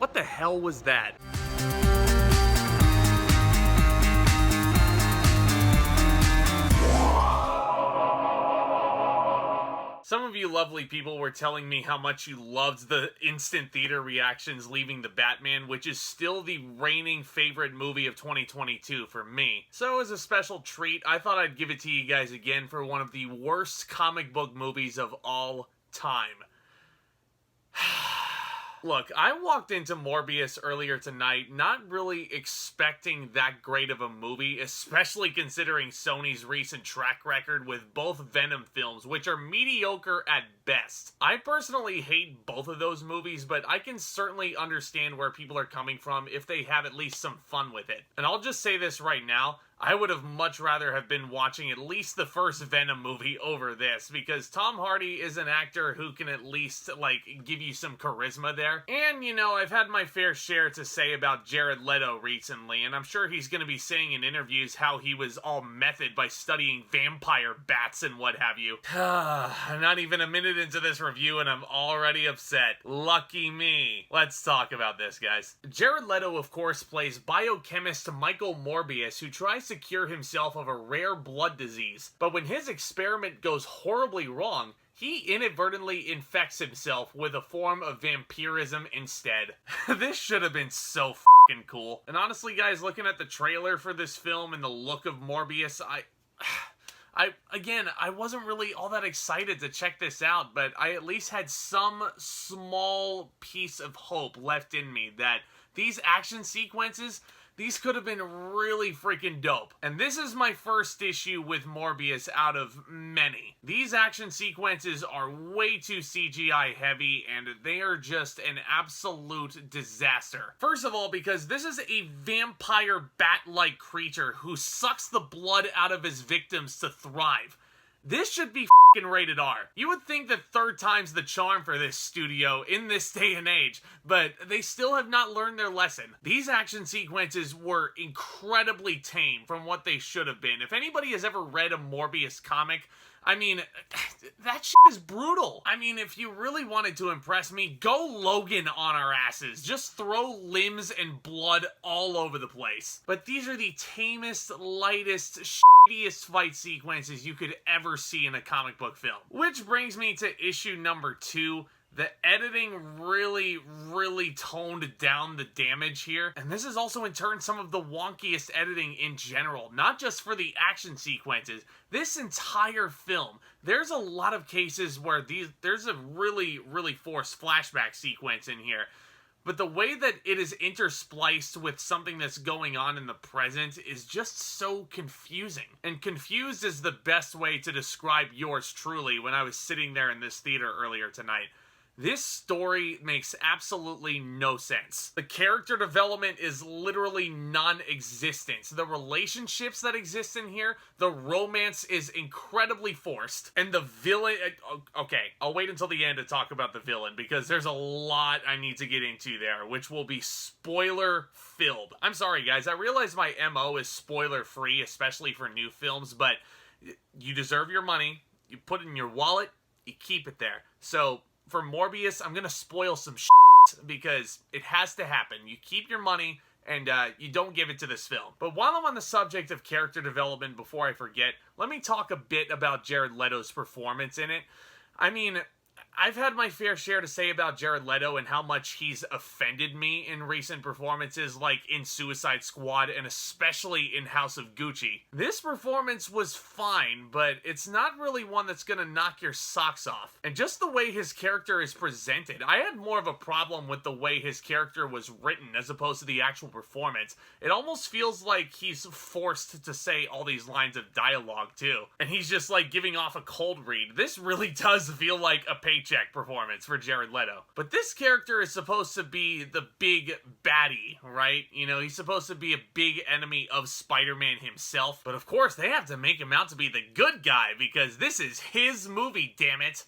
What the hell was that? Some of you lovely people were telling me how much you loved the instant theater reactions leaving The Batman, which is still the reigning favorite movie of 2022 for me. So as a special treat, I thought I'd give it to you guys again for one of the worst comic book movies of all time. Look, I walked into Morbius earlier tonight not really expecting that great of a movie, especially considering Sony's recent track record with both Venom films, which are mediocre at best. I personally hate both of those movies, but I can certainly understand where people are coming from if they have at least some fun with it. And I'll just say this right now, I would have much rather have been watching at least the first Venom movie over this, because Tom Hardy is an actor who can at least, give you some charisma there. And, you know, I've had my fair share to say about Jared Leto recently, and I'm sure he's going to be saying in interviews how he was all method by studying vampire bats and what have you. I'm not even a minute into this review and I'm already upset. Lucky me. Let's talk about this, guys. Jared Leto, of course, plays biochemist Michael Morbius, who tries to cure himself of a rare blood disease. But when his experiment goes horribly wrong, he inadvertently infects himself with a form of vampirism instead. This should have been so fucking cool. And honestly, guys, looking at the trailer for this film and the look of Morbius, I wasn't really all that excited to check this out, but I at least had some small piece of hope left in me that these action sequences, these could have been really freaking dope. And this is my first issue with Morbius out of many. These action sequences are way too CGI heavy, and they are just an absolute disaster. First of all, because this is a vampire bat-like creature who sucks the blood out of his victims to thrive. This should be f***ing rated R. You would think that third time's the charm for this studio in this day and age, but they still have not learned their lesson. These action sequences were incredibly tame from what they should have been. If anybody has ever read a Morbius comic, I mean, that shit is brutal. I mean, if you really wanted to impress me, go Logan on our asses. Just throw limbs and blood all over the place. But these are the tamest, lightest, shittiest fight sequences you could ever see in a comic book film. Which brings me to issue number 2. The editing really toned down the damage here. And this is also in turn some of the wonkiest editing in general, not just for the action sequences. This entire film, there's a lot of cases where there's a really forced flashback sequence in here. But the way that it is interspliced with something that's going on in the present is just so confusing. And confused is the best way to describe yours truly when I was sitting there in this theater earlier tonight. This story makes absolutely no sense. The character development is literally non-existent. The relationships that exist in here, the romance is incredibly forced. And the villain... Okay, I'll wait until the end to talk about the villain, because there's a lot I need to get into there, which will be spoiler-filled. I'm sorry, guys. I realize my MO is spoiler-free, especially for new films, but you deserve your money. You put it in your wallet. You keep it there. So... for Morbius, I'm gonna spoil some shit because it has to happen. You keep your money and you don't give it to this film. But while I'm on the subject of character development, before I forget, let me talk a bit about Jared Leto's performance in it. I mean, I've had my fair share to say about Jared Leto and how much he's offended me in recent performances, like in Suicide Squad and especially in House of Gucci. This performance was fine, but it's not really one that's gonna knock your socks off. And just the way his character is presented, I had more of a problem with the way his character was written as opposed to the actual performance. It almost feels like he's forced to say all these lines of dialogue too. And he's just like giving off a cold read. This really does feel like a paycheck performance for Jared Leto. But this character is supposed to be the big baddie, right? You know, he's supposed to be a big enemy of Spider-Man himself. But of course, they have to make him out to be the good guy because this is his movie, damn it.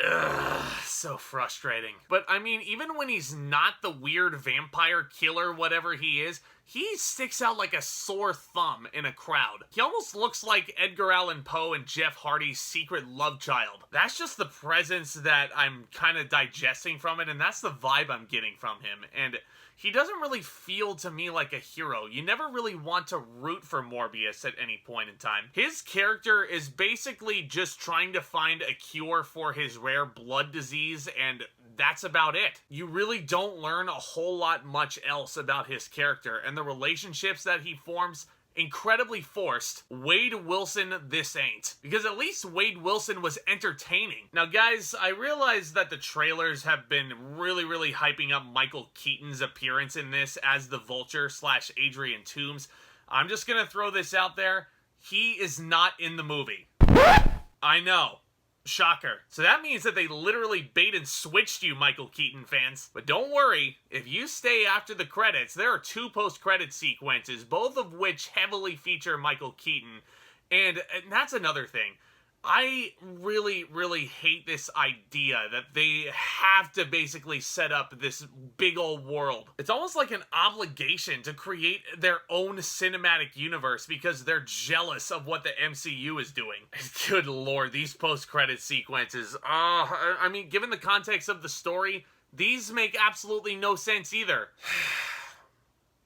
Ugh, so frustrating. But I mean, even when he's not the weird vampire killer, whatever he is, he sticks out like a sore thumb in a crowd. He almost looks like Edgar Allan Poe and Jeff Hardy's secret love child. That's just the presence that I'm kind of digesting from it, and that's the vibe I'm getting from him. And he doesn't really feel to me like a hero. You never really want to root for Morbius at any point in time. His character is basically just trying to find a cure for his rare blood disease, and that's about it. You really don't learn a whole lot much else about his character, and the relationships that he forms, incredibly forced. Wade Wilson, this ain't. Because at least Wade Wilson was entertaining. Now guys, I realize that the trailers have been really hyping up Michael Keaton's appearance in this as the Vulture / Adrian Toomes. I'm just gonna throw this out there. He is not in the movie. I know. Shocker. So that means that they literally bait and switched you, Michael Keaton fans. But don't worry, if you stay after the credits, there are 2 post-credit sequences, both of which heavily feature Michael Keaton. And that's another thing. I really hate this idea that they have to basically set up this big old world. It's almost like an obligation to create their own cinematic universe because they're jealous of what the MCU is doing. Good lord, these post-credit sequences. I mean, given the context of the story, these make absolutely no sense either.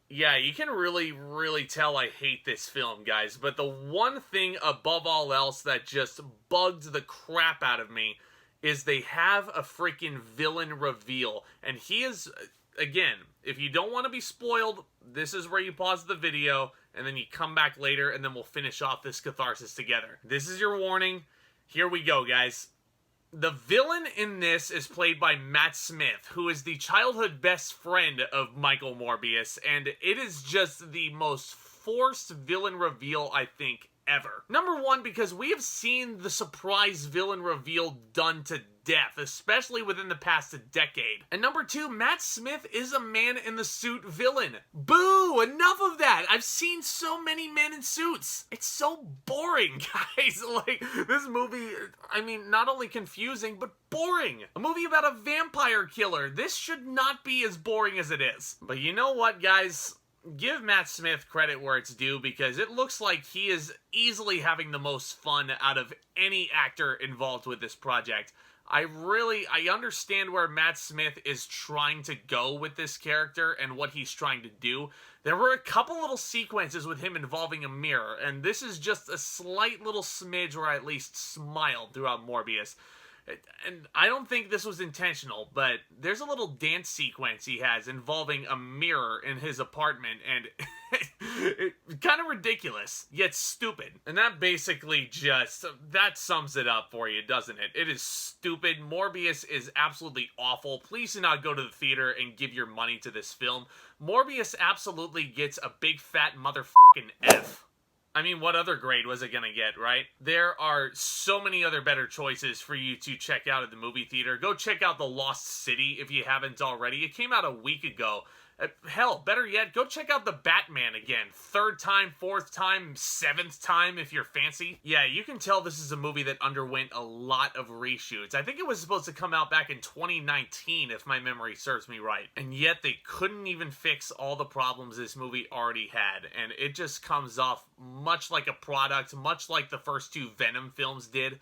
Yeah, you can really tell I hate this film, guys, but the one thing above all else that just bugged the crap out of me is they have a freaking villain reveal, and he is, again, if you don't want to be spoiled, this is where you pause the video, and then you come back later, and then we'll finish off this catharsis together. This is your warning. Here we go, guys. The villain in this is played by Matt Smith, who is the childhood best friend of Michael Morbius, and it is just the most forced villain reveal, I think, ever. Number one, because we have seen the surprise villain reveal done to death, especially within the past decade. And number two, Matt Smith is a man-in-the-suit villain. Boo! Enough of that! I've seen so many men in suits. It's so boring, guys. Like, this movie, I mean, not only confusing, but boring. A movie about a vampire killer. This should not be as boring as it is. But you know what, guys? Give Matt Smith credit where it's due, because it looks like he is easily having the most fun out of any actor involved with this project. I understand where Matt Smith is trying to go with this character and what he's trying to do. There were a couple little sequences with him involving a mirror, and this is just a slight little smidge where I at least smiled throughout Morbius. And I don't think this was intentional, but there's a little dance sequence he has involving a mirror in his apartment, and it's kind of ridiculous, yet stupid. And that basically that sums it up for you, doesn't it? It is stupid. Morbius is absolutely awful. Please do not go to the theater and give your money to this film. Morbius absolutely gets a big fat motherfucking F. I mean, what other grade was it gonna get, right? There are so many other better choices for you to check out at the movie theater. Go check out The Lost City if you haven't already. It came out a week ago. Hell, better yet, go check out The Batman again. 3rd time, 4th time, 7th time if you're fancy. Yeah, you can tell this is a movie that underwent a lot of reshoots. I think it was supposed to come out back in 2019 if my memory serves me right. And yet they couldn't even fix all the problems this movie already had. And it just comes off much like a product, much like the first 2 Venom films did.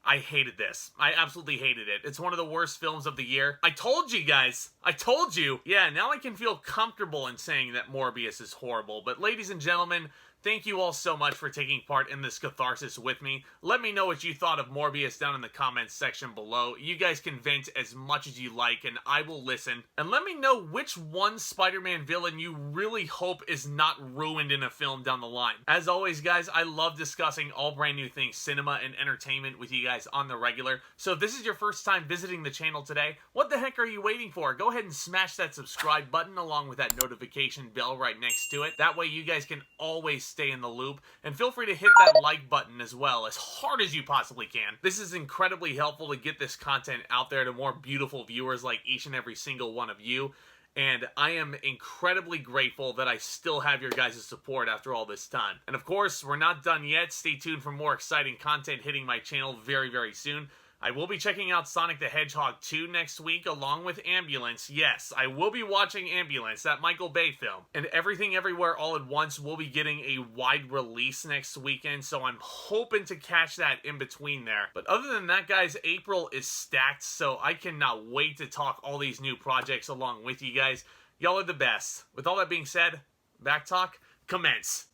I hated this. I absolutely hated it. It's one of the worst films of the year. I told you guys. I told you. Yeah, now I can feel comfortable in saying that Morbius is horrible. But ladies and gentlemen, thank you all so much for taking part in this catharsis with me. Let me know what you thought of Morbius down in the comments section below. You guys can vent as much as you like, and I will listen. And let me know which one Spider-Man villain you really hope is not ruined in a film down the line. As always, guys, I love discussing all brand new things, cinema and entertainment, with you guys on the regular. So if this is your first time visiting the channel today, what the heck are you waiting for? Go ahead and smash that subscribe button along with that notification bell right next to it. That way you guys can always stay in the loop, and feel free to hit that like button as well, as hard as you possibly can. This is incredibly helpful to get this content out there to more beautiful viewers like each and every single one of you, and I am incredibly grateful that I still have your guys' support after all this time. And of course, we're not done yet. Stay tuned for more exciting content hitting my channel very soon. I will be checking out Sonic the Hedgehog 2 next week along with Ambulance. Yes, I will be watching Ambulance, that Michael Bay film. And Everything Everywhere All at Once will be getting a wide release next weekend, so I'm hoping to catch that in between there. But other than that, guys, April is stacked, so I cannot wait to talk all these new projects along with you guys. Y'all are the best. With all that being said, back talk, commence.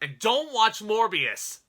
And don't watch Morbius!